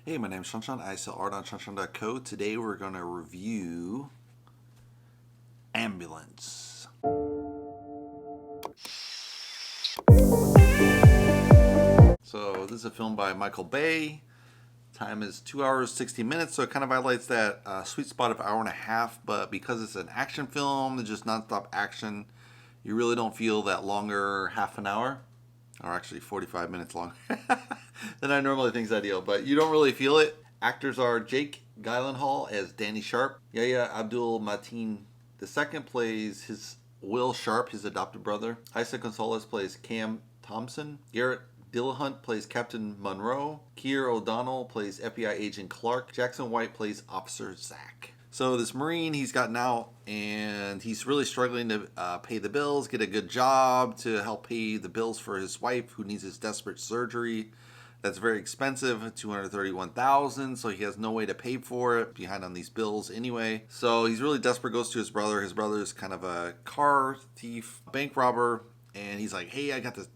Hey, my name is ShawNshawN. I sell art on ShawNshawN.co. Today we're going to review Ambulance. So this is a film by Michael Bay. Time is 2 hours, 60 minutes, so it kind of highlights that sweet spot of hour and a half, but because it's an action film, it's just nonstop action, you really don't feel that longer half an hour, or actually 45 minutes long, than I normally think is ideal, but you don't really feel it. Actors are Jake Gyllenhaal as Danny Sharp. Yahya Abdul-Mateen II plays his Will Sharp, his adopted brother. Eiza Gonzalez plays Thompson. Garrett Dillahunt plays Captain Monroe. Keir plays FBI Agent Clark. Jackson White plays Officer Zach. So this Marine, he's gotten out and he's really struggling to pay the bills, get a good job to help pay the bills for his wife who needs his desperate surgery. That's very expensive, $231,000, so he has no way to pay for it, behind on these bills anyway. So he's really desperate, goes to his brother. His brother is kind of a car thief, bank robber, and he's like, hey, I got the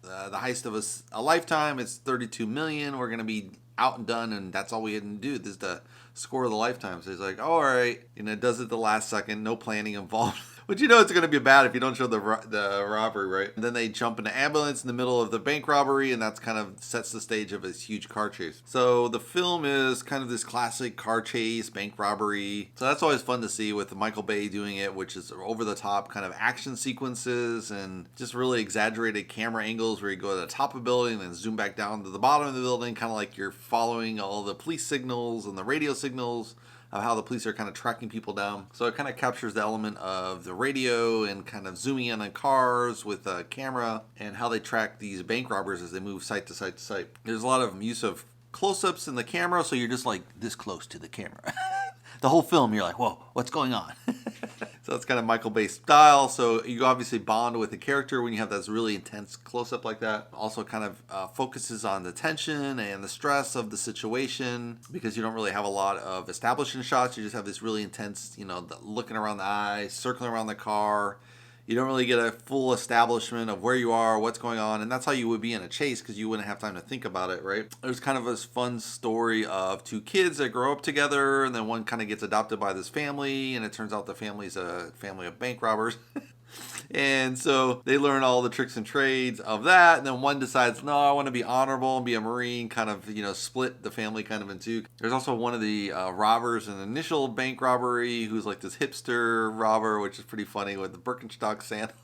heist of a lifetime. It's $32 million. We're going to be out and done, and that's all we had to do. This is the score of the lifetime. So he's like, oh, all right. Does it the last second, no planning involved. But it's going to be bad if you don't show the robbery, right? And then they jump into ambulance in the middle of the bank robbery, and that's kind of sets the stage of this huge car chase. So the film is kind of this classic car chase, bank robbery. So that's always fun to see with Michael Bay doing it, which is over the top kind of action sequences and just really exaggerated camera angles where you go to the top of the building and then zoom back down to the bottom of the building, kind of like you're following all the police signals and the radio signals of how the police are kind of tracking people down. So it kind of captures the element of the radio and kind of zooming in on cars with a camera and how they track these bank robbers as they move site to site to site. There's a lot of use of close-ups in the camera, so you're just like this close to the camera. The whole film, you're like, whoa, what's going on? So that's kind of Michael Bay's style. So you obviously bond with the character when you have this really intense close-up like that. Also kind of focuses on the tension and the stress of the situation because you don't really have a lot of establishing shots. You just have this really intense, looking around the eyes, circling around the car. You don't really get a full establishment of where you are, what's going on, and that's how you would be in a chase because you wouldn't have time to think about it, right? There's kind of this fun story of two kids that grow up together, and then one kind of gets adopted by this family, and it turns out the family's a family of bank robbers. And so they learn all the tricks and trades of that. And then one decides, no, I want to be honorable and be a Marine, kind of, split the family kind of in two. There's also one of the robbers in the initial bank robbery who's like this hipster robber, which is pretty funny with the Birkenstock sandals.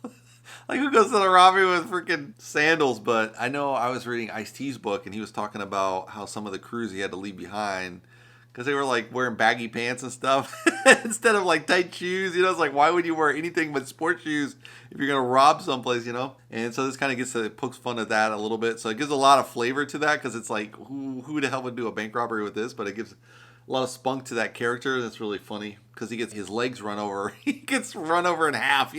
Like, who goes to the robbery with freaking sandals? But I know I was reading Ice-T's book and he was talking about how some of the crews he had to leave behind because they were like wearing baggy pants and stuff instead of like tight shoes. It's like, why would you wear anything but sports shoes if you're going to rob someplace, And so this kind of pokes fun at that a little bit. So it gives a lot of flavor to that because it's like, who the hell would do a bank robbery with this? But it gives a lot of spunk to that character. And it's really funny because he gets his legs run over. He gets run over in half,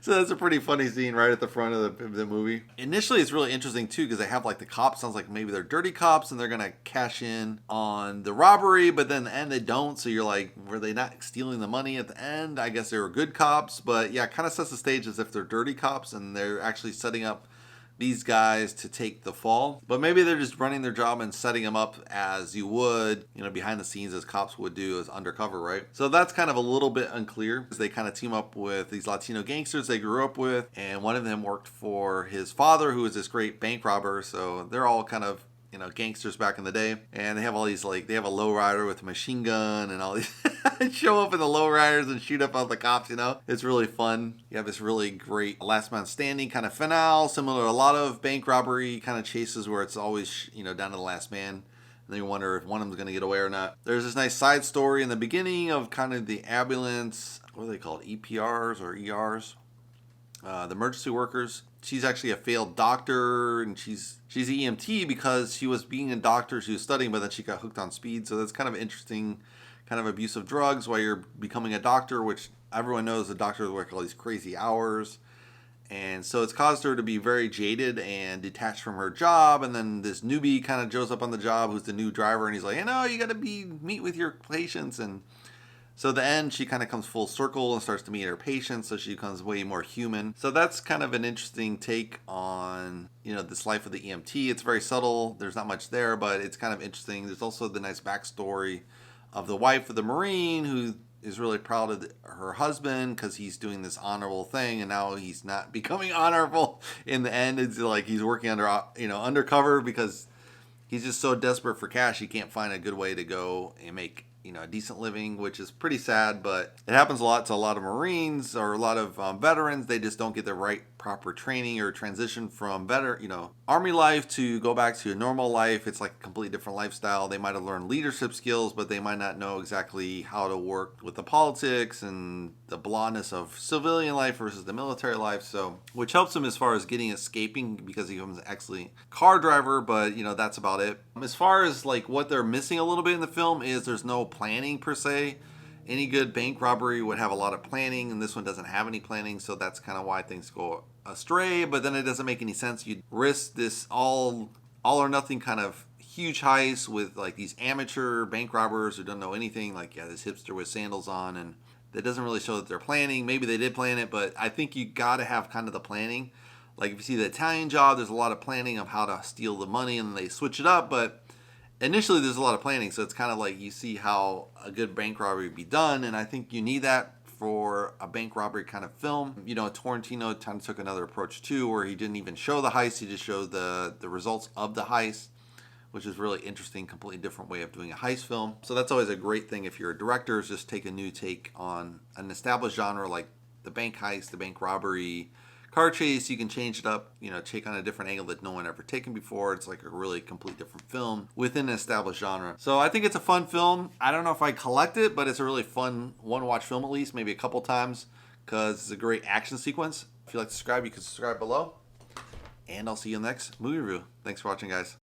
So that's a pretty funny scene right at the front of the movie. Initially, it's really interesting too because they have like the cops. Sounds like maybe they're dirty cops and they're gonna cash in on the robbery, but then in the end they don't. So you're like, were they not stealing the money at the end? I guess they were good cops, but yeah, it kind of sets the stage as if they're dirty cops and they're actually setting up these guys to take the fall. But maybe they're just running their job and setting them up as you would, behind the scenes as cops would do as undercover, right? So that's kind of a little bit unclear because they kind of team up with these Latino gangsters they grew up with, and one of them worked for his father, who was this great bank robber. So they're all kind of gangsters back in the day, and they have all these they have a lowrider with a machine gun and all these show up in the lowriders and shoot up all the cops. It's really fun. You have this really great last man standing kind of finale, similar to a lot of bank robbery kind of chases where it's always down to the last man. And then you wonder if one of them's going to get away or not. There's this nice side story in the beginning of kind of the ambulance. What are they called? EPRs or ERs? The emergency workers. She's actually a failed doctor, and she's EMT because she was being a doctor, she was studying, but then she got hooked on speed. So that's kind of interesting, kind of abuse of drugs while you're becoming a doctor, which everyone knows the doctors work all these crazy hours. And so it's caused her to be very jaded and detached from her job. And then this newbie kind of shows up on the job who's the new driver, and he's like, hey, no, you got to meet with your patients. And So at the end, she kind of comes full circle and starts to meet her patients, so she becomes way more human. So that's kind of an interesting take on, this life of the EMT. It's very subtle. There's not much there, but it's kind of interesting. There's also the nice backstory of the wife of the Marine who is really proud of her husband because he's doing this honorable thing, and now he's not becoming honorable in the end. It's like he's working undercover because he's just so desperate for cash he can't find a good way to go and make a decent living, which is pretty sad, but it happens a lot to a lot of Marines or a lot of veterans. They just don't get the right proper training or transition from Army life to go back to a normal life. It's like a completely different lifestyle. They might have learned leadership skills, but they might not know exactly how to work with the politics and the blondness of civilian life versus the military life. So, which helps them as far as escaping because he becomes an excellent car driver, but that's about it. As far as like what they're missing a little bit in the film is there's no planning per se. Any good bank robbery would have a lot of planning, and this one doesn't have any planning, so that's kind of why things go astray. But then it doesn't make any sense. You'd risk this all or nothing kind of huge heist with like these amateur bank robbers who don't know anything, like this hipster with sandals on, and that doesn't really show that they're planning. Maybe they did plan it, but I think you got to have kind of the planning. Like if you see the Italian Job, there's a lot of planning of how to steal the money, and they switch it up, but initially there's a lot of planning, so it's kind of like you see how a good bank robbery would be done, and I think you need that for a bank robbery kind of film. Tarantino kind of took another approach too, where he didn't even show the heist, he just showed the results of the heist, which is really interesting, completely different way of doing a heist film. So that's always a great thing if you're a director, is just take a new take on an established genre like the bank heist, the bank robbery, car chase. You can change it up, take on a different angle that no one ever taken before. It's like a really complete different film within an established genre. So I think it's a fun film. I don't know if I collect it, but it's a really fun one-watch film, at least maybe a couple times, because it's a great action sequence. If you'd like to subscribe, you can subscribe below, and I'll see you in the next movie review. Thanks for watching, guys.